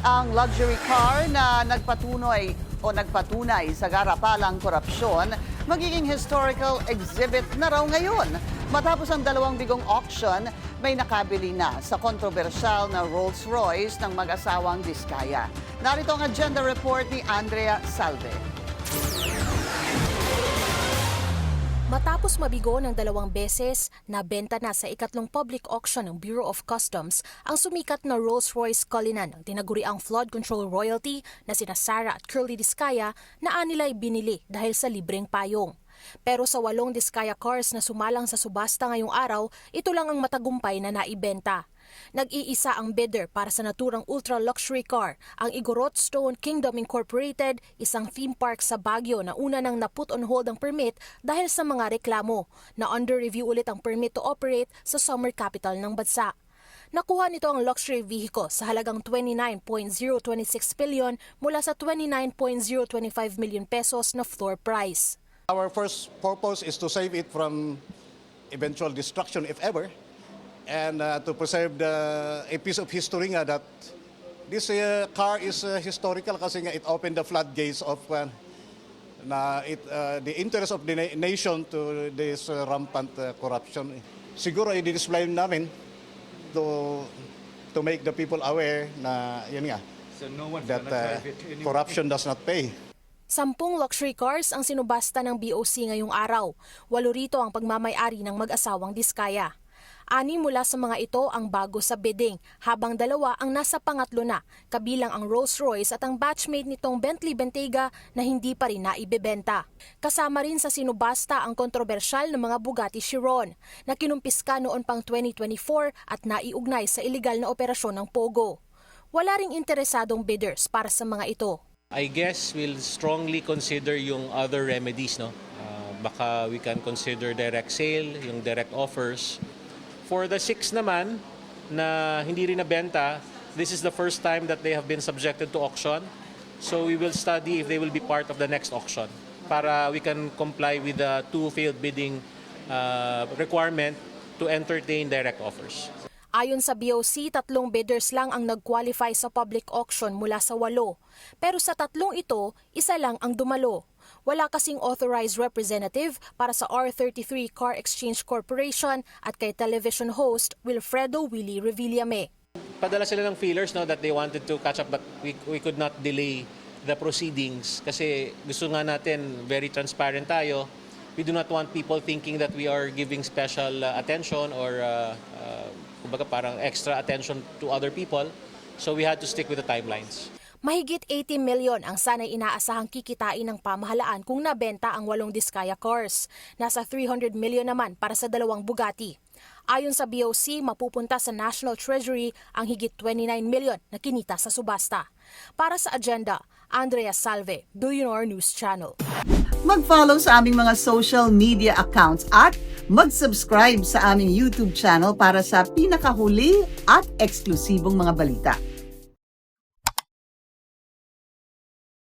Ang luxury car na nagpatunay sa garapalang korupsyon, magiging historical exhibit na raw ngayon. Matapos ang 2 bigong auction, may nakabili na sa kontrobersyal na Rolls-Royce ng mag-asawang Diskaya. Narito ang agenda report ni Andrea Salve. Matapos mabigo ng 2 beses, nabenta na sa ikatlong public auction ng Bureau of Customs ang sumikat na Rolls-Royce Cullinan ng tinaguriang flood control royalty na sina Sarah at Curly Diskaya na anila'y binili dahil sa libreng payong. Pero sa 8 Diskaya cars na sumalang sa subasta ngayong araw, ito lang ang matagumpay na naibenta. Nag-iisa ang bidder para sa naturang ultra-luxury car, ang Igorot Stone Kingdom Incorporated, isang theme park sa Baguio na una nang na-put on hold ang permit dahil sa mga reklamo, na under review ulit ang permit to operate sa summer capital ng bansa. Nakuha nito ang luxury vehicle sa halagang 29.026 billion mula sa 29.025 million pesos na floor price. Our first purpose is to save it from eventual destruction if ever, and to preserve a piece of history nga that this car is historical kasi nga it opened the floodgates of the interest of the nation to this rampant corruption. Siguro i-display namin to make the people aware na yun nga, so no one's that gonna drive it anymore. corruption does not pay. 10 luxury cars ang sinubasta ng BOC ngayong araw. 8 rito ang pagmamay-ari ng mag-asawang Diskaya. 6 mula sa mga ito ang bago sa bidding, habang 2 ang nasa pangatlo na, kabilang ang Rolls-Royce at ang batchmate nitong Bentley Bentayga na hindi pa rin naibebenta. Kasama rin sa sinubasta ang kontrobersyal na mga Bugatti Chiron na kinumpiska noon pang 2024 at naiugnay sa iligal na operasyon ng Pogo. Wala ring interesadong bidders para sa mga ito. I guess we'll strongly consider yung other remedies, no? Baka we can consider direct sale, yung direct offers. For the 6 naman na hindi rin nabenta, this is the first time that they have been subjected to auction. So we will study if they will be part of the next auction para we can comply with the 2 failed bidding requirement to entertain direct offers. Ayon sa BOC, 3 bidders lang ang nag-qualify sa public auction mula sa 8. Pero sa 3 ito, isa lang ang dumalo. Wala kasing authorized representative para sa R33 Car Exchange Corporation at kay television host Wilfredo Willie Revillame. Padala sila ng feelers, no, that they wanted to catch up but we could not delay the proceedings kasi gusto nga natin very transparent tayo. We do not want people thinking that we are giving special attention or kumbaga parang extra attention to other people. So we had to stick with the timelines. Mahigit 80 million ang sana'y inaasahang kikitain ng pamahalaan kung nabenta ang 8 Diskaya cars. Nasa 300 million naman para sa 2 Bugatti. Ayon sa BOC, mapupunta sa National Treasury ang higit 29 million na kinita sa subasta. Para sa agenda, Andrea Salve, Billionaire News Channel. Mag-follow sa aming mga social media accounts at mag-subscribe sa aming YouTube channel para sa pinakahuli at eksklusibong mga balita.